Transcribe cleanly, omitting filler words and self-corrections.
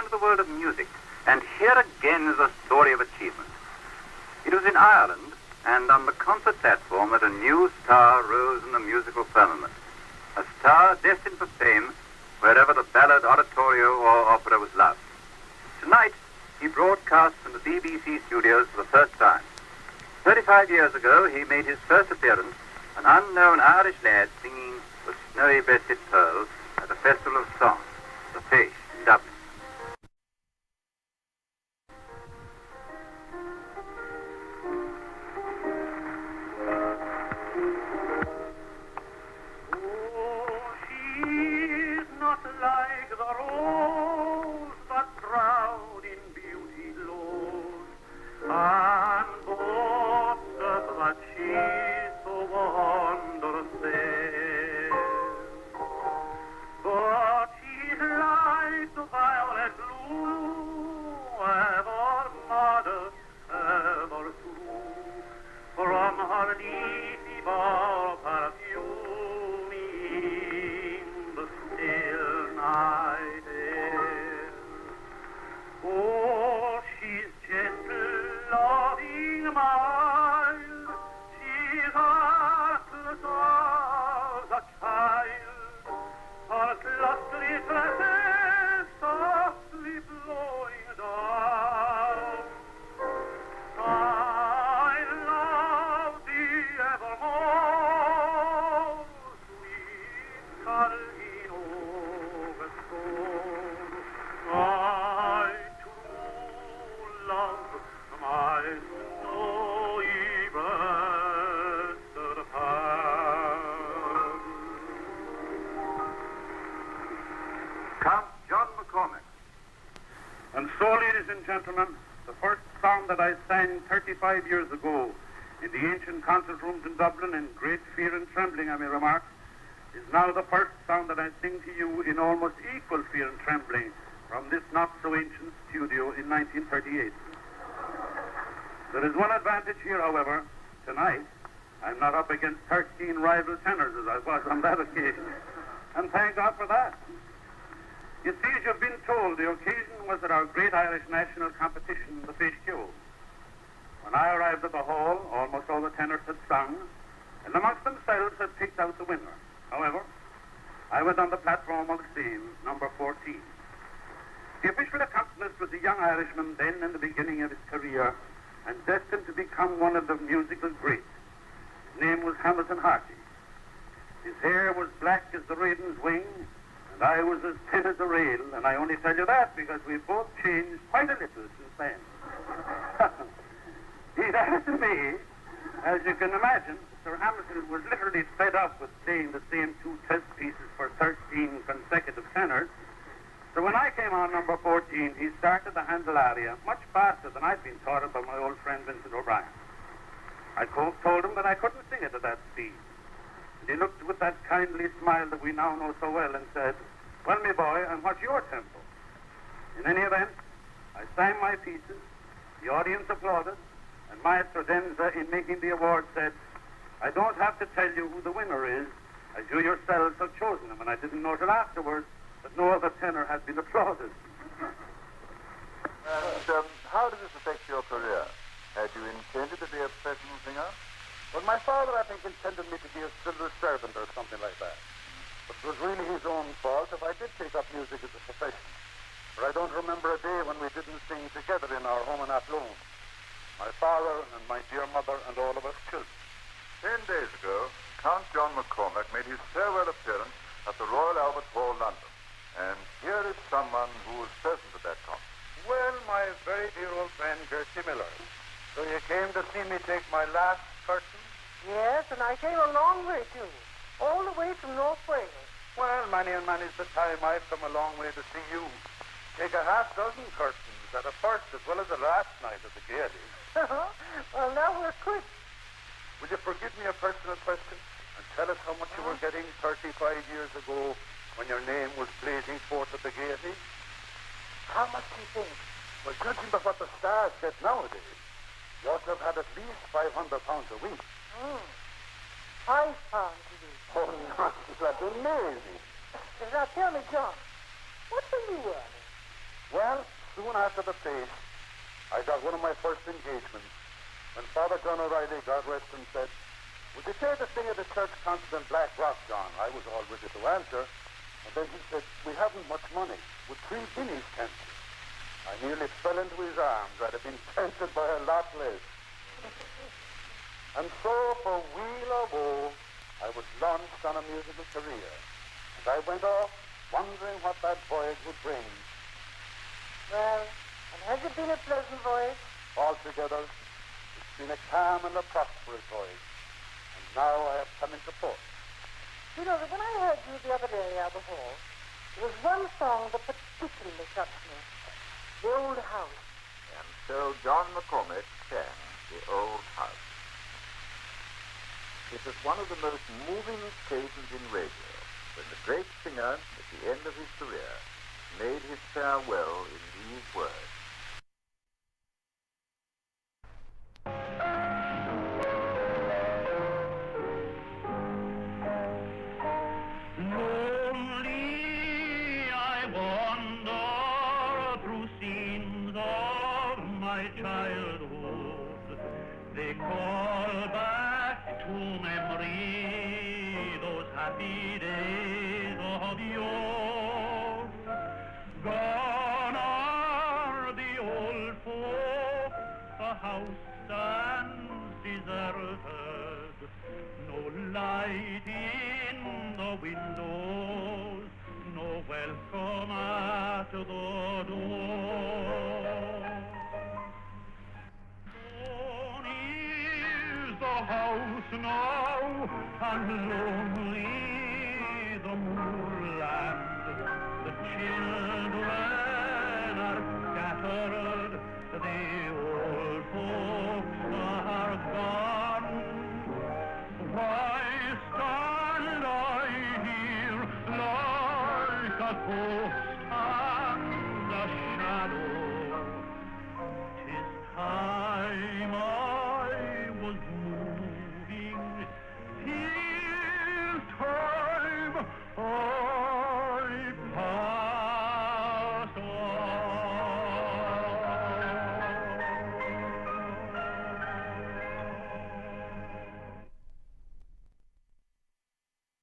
into the world of music, and here again is a story of achievement. It was in Ireland, and on the concert platform, that a new star rose in the musical firmament. A star destined for fame wherever the ballad, oratorio, or opera was loved. Tonight, he broadcasts from the BBC studios for the first time. 35 years ago, he made his first appearance, an unknown Irish lad singing the snowy-breasted pearl at the Festival of Song, the Feis in Dublin. Like the rose, but proud in beauty glows, and boasteth that she's so wondrous fair. But she's like the violet blue, ever modest, ever true, from her leafy bower perfuming the still night air. Oh, she's gentle, loving, mild, she's artless as a child, her clustering tresses softly blowing down. I love thee evermore, sweet Caroline Overstone, my true love, my snowy breasted pearl. Count John McCormack. And so, ladies and gentlemen, the first song that I sang 35 years ago in the ancient concert rooms in Dublin, in great fear and trembling, I may remark, is now the first song that I sing to you in almost equal fear and trembling from this not-so-ancient studio in 1938. There is one advantage here, however. Tonight, I'm not up against 13 rival tenors as I was on that occasion. And thank God for that. You see, as you've been told, the occasion was at our great Irish national competition, the Feis Ceoil. When I arrived at the hall, almost all the tenors had sung, and amongst themselves had picked out the winner. However, I went on the platform all the same, number 14. The official accompanist was a young Irishman then in the beginning of his career and destined to become one of the musical greats. His name was Hamilton Harty. His hair was black as the raven's wing, and I was as thin as a rail, and I only tell you that because we've both changed quite a little since then. He added to me, as you can imagine, Sir Hamilton was literally fed up with playing the same two test pieces for 13 consecutive tenors. So when I came on number 14, he started the Handel aria much faster than I'd been taught it by my old friend Vincent O'Brien. I told him that I couldn't sing it at that speed. And he looked with that kindly smile that we now know so well and said, "Well, me boy, and what's your tempo?" In any event, I sang my pieces, the audience applauded, and Maestro Denza, in making the award, said, "I don't have to tell you who the winner is, as you yourselves have chosen him." And I didn't know till afterwards that no other tenor had been applauded. And how did this affect your career? Had you intended to be a professional singer? Well, my father, I think, intended me to be a civil servant or something like that. But it was really his own fault if I did take up music as a profession. For I don't remember a day when we didn't sing together in our home in Athlone. My father and my dear mother and all of us children. 10 days ago, Count John McCormack made his farewell appearance at the Royal Albert Hall, London. And here is someone who was present at that concert. Well, my very dear old friend, Gertie Miller. So you came to see me take my last curtain? Yes, and I came a long way, too. All the way from North Wales. Well, many and many's the time I've come a long way to see you. Take a half dozen curtains at a first as well as a last night at the Gertie. Well, now we're quits. Will you forgive me a personal question and tell us how much you were getting 35 years ago when your name was blazing forth at the Gertie? How much do you think? Well, judging by what the stars get nowadays, you ought to have had at least £500 a week. £5 a week. Oh, nonsense, that's amazing. Now tell me, John, what were you earning? Well, after the Feis, I got one of my first engagements when Father John O'Reilly, God rest him, said, "Would you care to sing at the church concert in Black Rock, John?" I was all ready to answer. And then he said, "We haven't much money. Would 3 guineas tempt you?" I nearly fell into his arms. I'd have been tempted by a lot less. And so, for weal or woe, I was launched on a musical career. And I went off wondering what that voyage would bring. Well, and has it been a pleasant voyage? Altogether, it's been a calm and a prosperous voyage. And now I have come into port. You know that when I heard you the other day out of the hall, there was one song that particularly touched me. The Old House. And so John McCormack sang The Old House. It was one of the most moving occasions in radio when the great singer, at the end of his career, made his farewell in these words. Lonely I wander through scenes of my childhood. They call back to memory those happy days of yore. Gone are the old folk, the house stands deserted. No light in the windows, no welcome at the door. Gone is the house now, and lonely the moorland, the chill